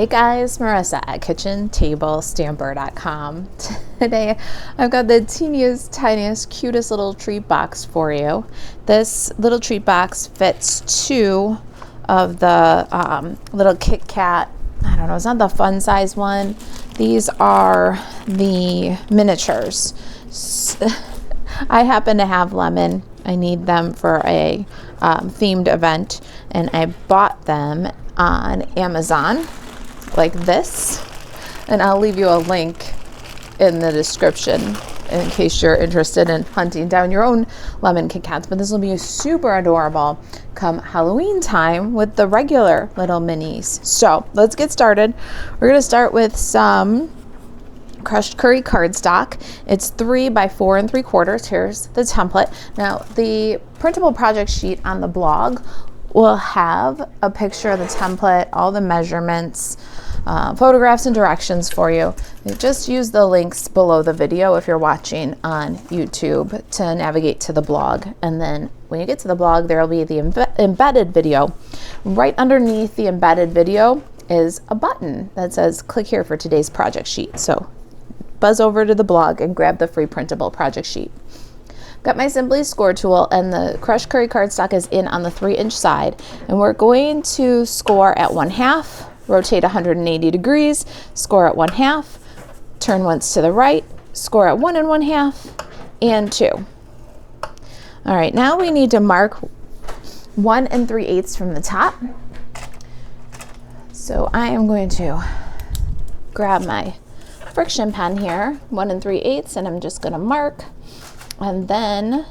Hey guys, Marissa at kitchentablestamper.com. Today I've got the teeniest, tiniest, cutest little treat box for you. This little treat box fits two of the little Kit Kat, I don't know, it's not the fun size one. These are the miniatures. I happen to have lemon. I need them for a themed event, and I bought them on Amazon like this, and I'll leave you a link in the description in case you're interested in hunting down your own lemon Kit Kats. But this will be super adorable come Halloween time with the regular little minis. So let's get started. We're going to start with some crushed curry cardstock. It's 3 by 4 3/4. Here's the template. Now the printable project sheet on the blog will have a picture of the template, all the measurements, photographs and directions for you. Just use the links below the video if you're watching on YouTube to navigate to the blog. And then when you get to the blog, there will be the embedded video. Right underneath the embedded video is a button that says click here for today's project sheet. So buzz over to the blog and grab the free printable project sheet. Got my Simply Score tool, and the crushed curry cardstock is in on the 3-inch side, and we're going to score at 1/2, rotate 180 degrees, score at 1/2, turn once to the right, score at 1 1/2 and 2. All right, now we need to mark 1 3/8 from the top. So I am going to grab my friction pen here, 1 3/8, and I'm just going to mark. And then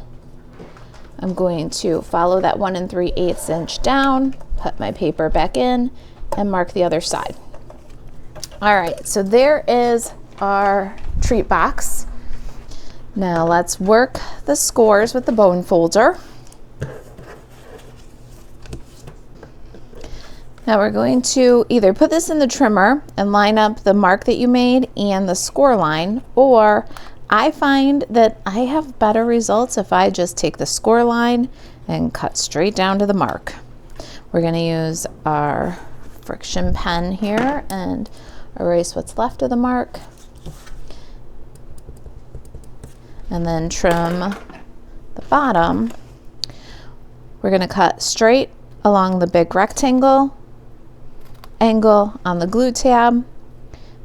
I'm going to follow that 1 3/8 inch down, put my paper back in, and mark the other side. All right, so there is our treat box. Now let's work the scores with the bone folder. Now we're going to either put this in the trimmer and line up the mark that you made and the score line, or I find that I have better results if I just take the score line and cut straight down to the mark. We're going to use our friction pen here and erase what's left of the mark, and then trim the bottom. We're going to cut straight along the big rectangle, angle on the glue tab.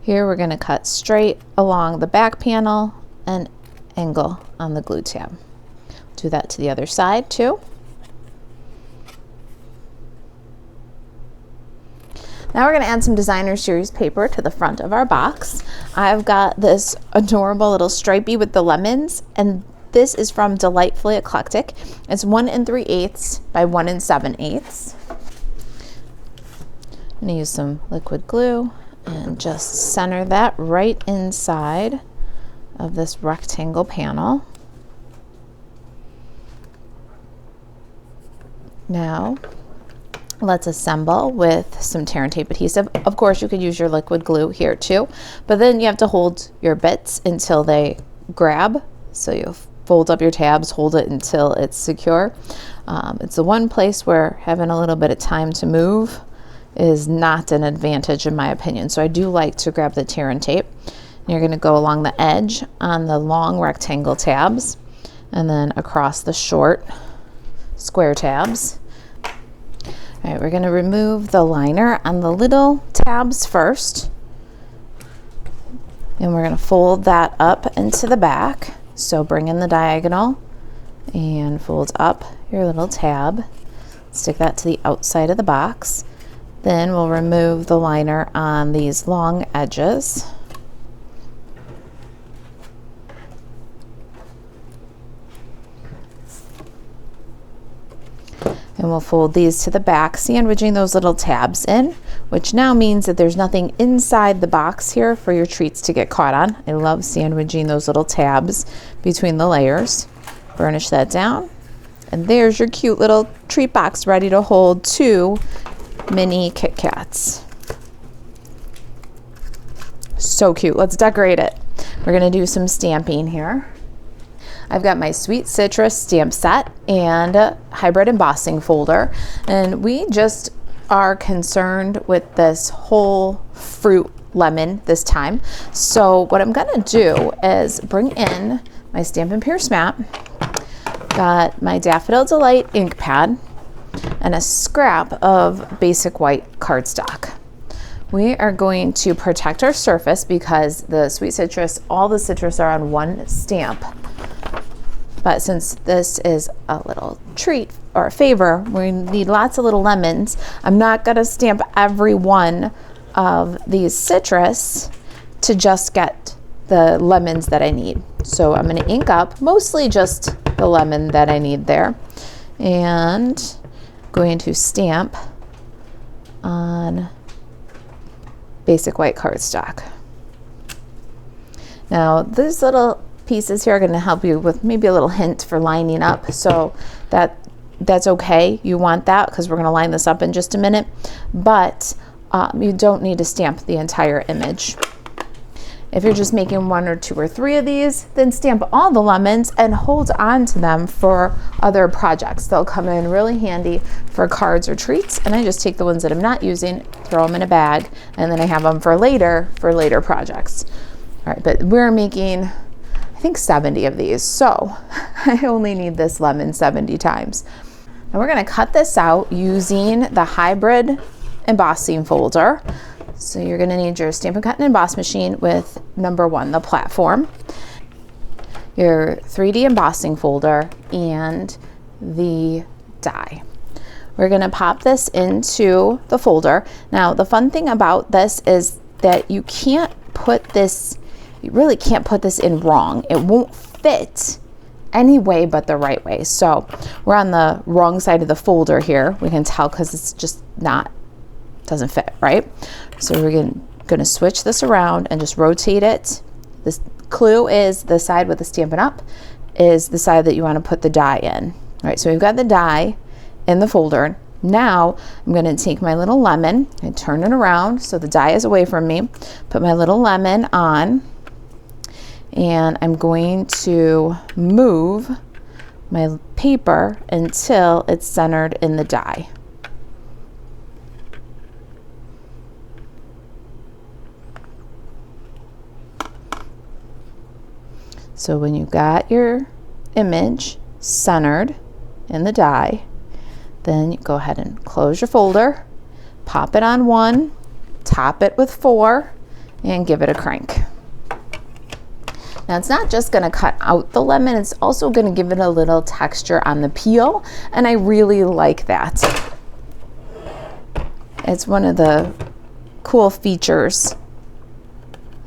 Here we're going to cut straight along the back panel and angle on the glue tab. Do that to the other side too. Now we're going to add some designer series paper to the front of our box. I've got this adorable little stripey with the lemons, and this is from Delightfully Eclectic. It's 1 3/8 by 1 7/8. I'm going to use some liquid glue and just center that right inside of this rectangle panel. Now let's assemble with some tear and tape adhesive. Of course, you could use your liquid glue here too, but then you have to hold your bits until they grab. So you fold up your tabs, hold it until it's secure. It's the one place where having a little bit of time to move is not an advantage in my opinion. So I do like to grab the tear and tape. You're going to go along the edge on the long rectangle tabs and then across the short square tabs. All right, we're going to remove the liner on the little tabs first, and we're going to fold that up into the back. So bring in the diagonal and fold up your little tab. Stick that to the outside of the box. Then we'll remove the liner on these long edges. And we'll fold these to the back, sandwiching those little tabs in, which now means that there's nothing inside the box here for your treats to get caught on. I love sandwiching those little tabs between the layers. Burnish that down, and there's your cute little treat box ready to hold 2 mini Kit Kats. So cute. Let's decorate it. We're going to do some stamping here. I've got my Sweet Citrus stamp set and a hybrid embossing folder, and we just are concerned with this whole fruit lemon this time. So what I'm gonna do is bring in my Stampin' Pierce mat, got my Daffodil Delight ink pad, and a scrap of basic white cardstock. We are going to protect our surface because the Sweet Citrus, all the citrus are on one stamp. But since this is a little treat or a favor, we need lots of little lemons. I'm not gonna stamp every one of these citrus to just get the lemons that I need. So I'm gonna ink up mostly just the lemon that I need there, and going to stamp on basic white cardstock. Now these little pieces here are going to help you with maybe a little hint for lining up, so that's okay. You want that because we're going to line this up in just a minute, but you don't need to stamp the entire image. If you're just making 1 or 2 or 3 of these, then stamp all the lemons and hold on to them for other projects. They'll come in really handy for cards or treats, and I just take the ones that I'm not using, throw them in a bag, and then I have them for later projects. All right, but we're making, I think, 70 of these, so I only need this lemon 70 times. And we're gonna cut this out using the hybrid embossing folder. So you're going to need your Stampin' Cut and Emboss machine with number 1, the platform, your 3D embossing folder, and the die. We're going to pop this into the folder. Now the fun thing about this is that you really can't put this in wrong. It won't fit any way but the right way. So we're on the wrong side of the folder here. We can tell because it's just doesn't fit, right? So we're going to switch this around and just rotate it. This clue is the side with the Stampin' Up is the side that you want to put the die in. All right, so we've got the die in the folder. Now I'm going to take my little lemon and turn it around so the die is away from me, put my little lemon on, and I'm going to move my paper until it's centered in the die. So when you've got your image centered in the die, then you go ahead and close your folder, pop it on 1, top it with 4, and give it a crank. Now it's not just going to cut out the lemon, it's also going to give it a little texture on the peel, and I really like that. It's one of the cool features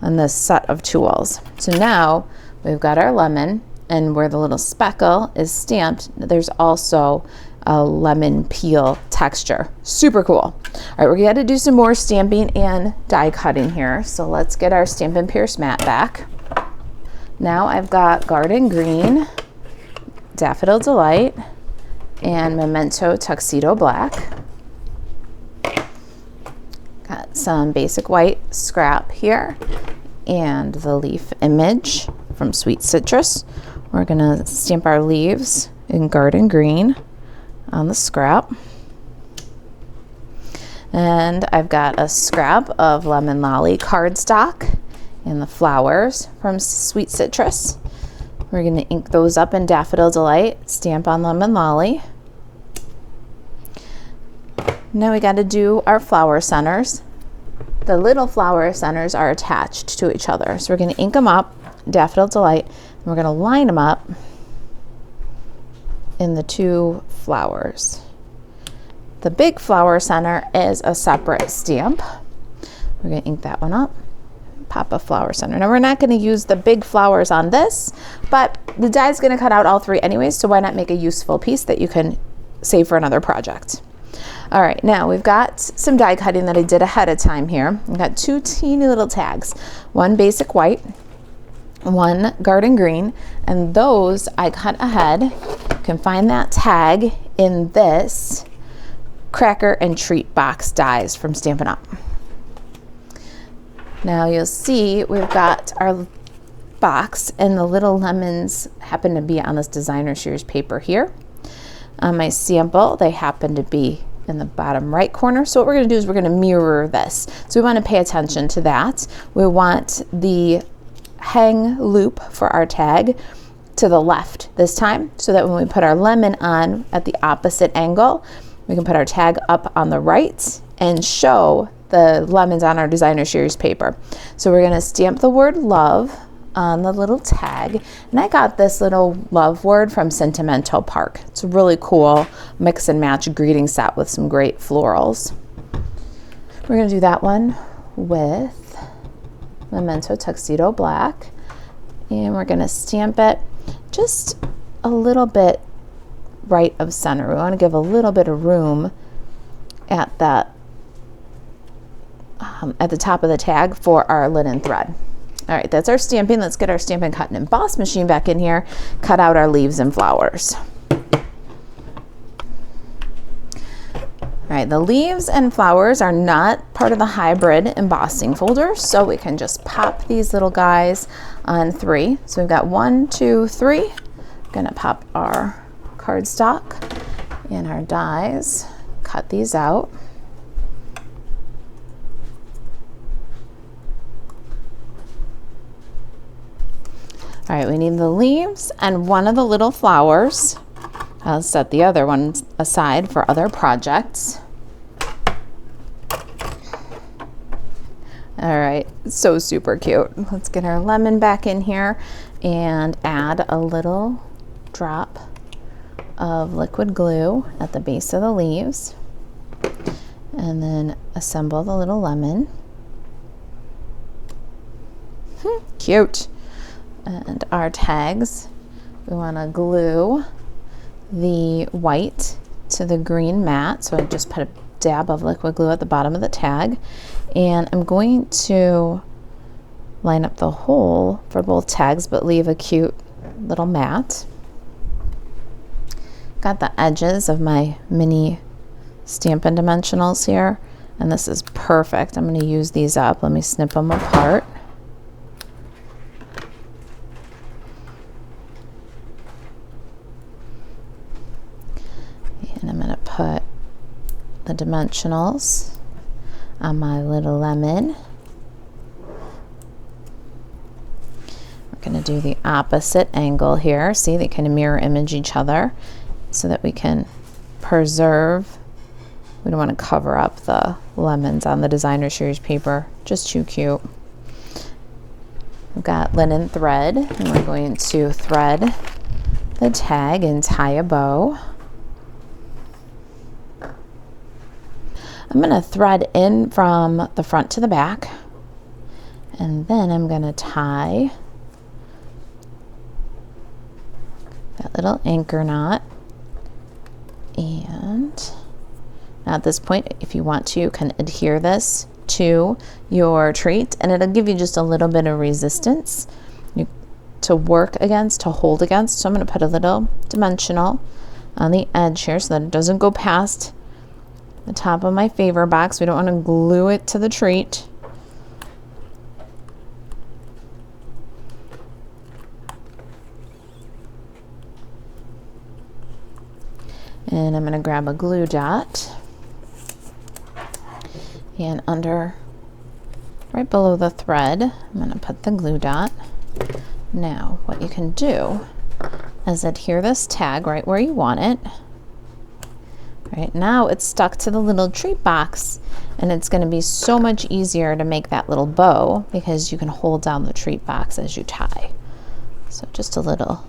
on this set of tools. So now we've got our lemon, and where the little speckle is stamped, there's also a lemon peel texture. Super cool. All right, we're going to do some more stamping and die cutting here. So let's get our Stampin' Pierce mat back. Now I've got Garden Green, Daffodil Delight, and Memento Tuxedo Black. Got some basic white scrap here and the leaf image from Sweet Citrus. We're gonna stamp our leaves in Garden Green on the scrap. And I've got a scrap of Lemon Lolly cardstock and the flowers from Sweet Citrus. We're gonna ink those up in Daffodil Delight, stamp on Lemon Lolly. Now we gotta do our flower centers. The little flower centers are attached to each other. So we're gonna ink them up, Daffodil Delight, and we're gonna line them up in the 2 flowers. The big flower center is a separate stamp. We're gonna ink that one up, pop a flower center. Now we're not gonna use the big flowers on this, but the die is gonna cut out all 3 anyways, so why not make a useful piece that you can save for another project. All right, now we've got some die cutting that I did ahead of time here. I've got 2 teeny little tags, 1 basic white, 1 garden green, and those I cut ahead. You can find that tag in this cracker and treat box dies from Stampin' Up. Now you'll see we've got our box, and the little lemons happen to be on this designer series paper here. On my sample, they happen to be in the bottom right corner. So what we're going to do is we're going to mirror this. So we want to pay attention to that. We want the hang loop for our tag to the left this time, so that when we put our lemon on at the opposite angle, we can put our tag up on the right and show the lemons on our designer series paper. So we're going to stamp the word love on the little tag, and I got this little love word from Sentimental Park. It's a really cool mix and match greeting set with some great florals. We're going to do that one with Memento Tuxedo Black, and we're going to stamp it just a little bit right of center. We want to give a little bit of room at that at the top of the tag for our linen thread. All right, that's our stamping. Let's get our Stampin' Cut and Emboss machine back in here, cut out our leaves and flowers. All right, the leaves and flowers are not part of the hybrid embossing folder, so we can just pop these little guys on 3. So we've got 1, 2, 3. I'm gonna pop our cardstock and our dies, cut these out. All right, we need the leaves and one of the little flowers. I'll set the other ones aside for other projects. All right, so super cute. Let's get our lemon back in here and add a little drop of liquid glue at the base of the leaves, and then assemble the little lemon. Cute. And our tags, we want to glue the white to the green mat. So I just put a dab of liquid glue at the bottom of the tag, and I'm going to line up the hole for both tags but leave a cute little mat. Got the edges of my mini Stampin' Dimensionals here, and this is perfect. I'm going to use these up. Let me snip them apart. And I'm going to put the dimensionals on my little lemon. We're going to do the opposite angle here. See, they kind of mirror image each other so that we can preserve. We don't want to cover up the lemons on the designer series paper. Just too cute. We've got linen thread, and we're going to thread the tag and tie a bow. I'm going to thread in from the front to the back, and then I'm going to tie that little anchor knot. And now at this point, if you want to, you can adhere this to your treat, and it'll give you just a little bit of resistance to work against, to hold against. So I'm going to put a little dimensional on the edge here so that it doesn't go past the top of my favor box. We don't want to glue it to the treat. And I'm going to grab a glue dot, and under, right below the thread, I'm going to put the glue dot. Now what you can do is adhere this tag right where you want it. Right now it's stuck to the little treat box, and it's going to be so much easier to make that little bow because you can hold down the treat box as you tie. So just a little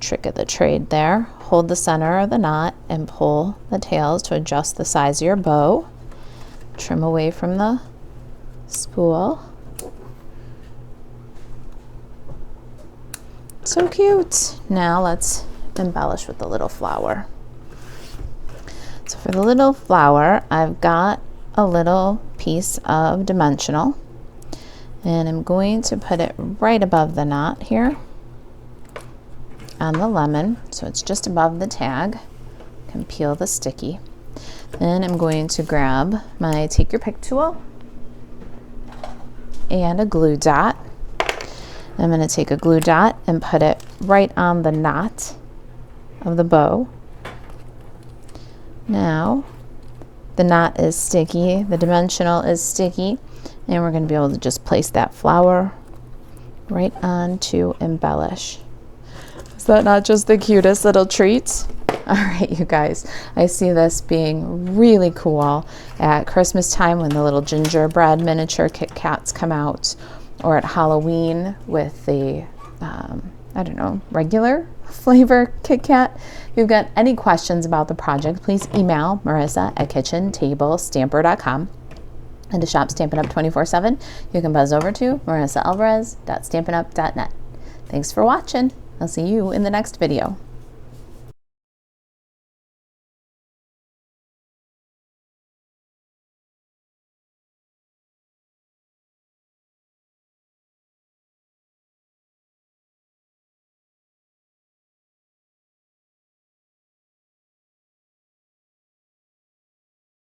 trick of the trade there. Hold the center of the knot and pull the tails to adjust the size of your bow. Trim away from the spool. So cute. Now let's embellish with the little flower. So for the little flower, I've got a little piece of dimensional, and I'm going to put it right above the knot here on the lemon, so it's just above the tag. You can peel the sticky. Then I'm going to grab my take your pick tool and a glue dot. I'm going to take a glue dot and put it right on the knot of the bow. Now The knot is sticky, the dimensional is sticky, and we're going to be able to just place that flower right on to embellish. Is that not just the cutest little treats? All right, you guys, I see this being really cool at Christmas time when the little gingerbread miniature Kit Kats come out, or at Halloween with the, I don't know, regular flavor Kit Kat. If you've got any questions about the project, please email marissa@kitchentablestamper.com. And to shop Stampin' Up! 24/7, you can buzz over to marisaalvarez.stampinup.net. Thanks for watching. I'll see you in the next video.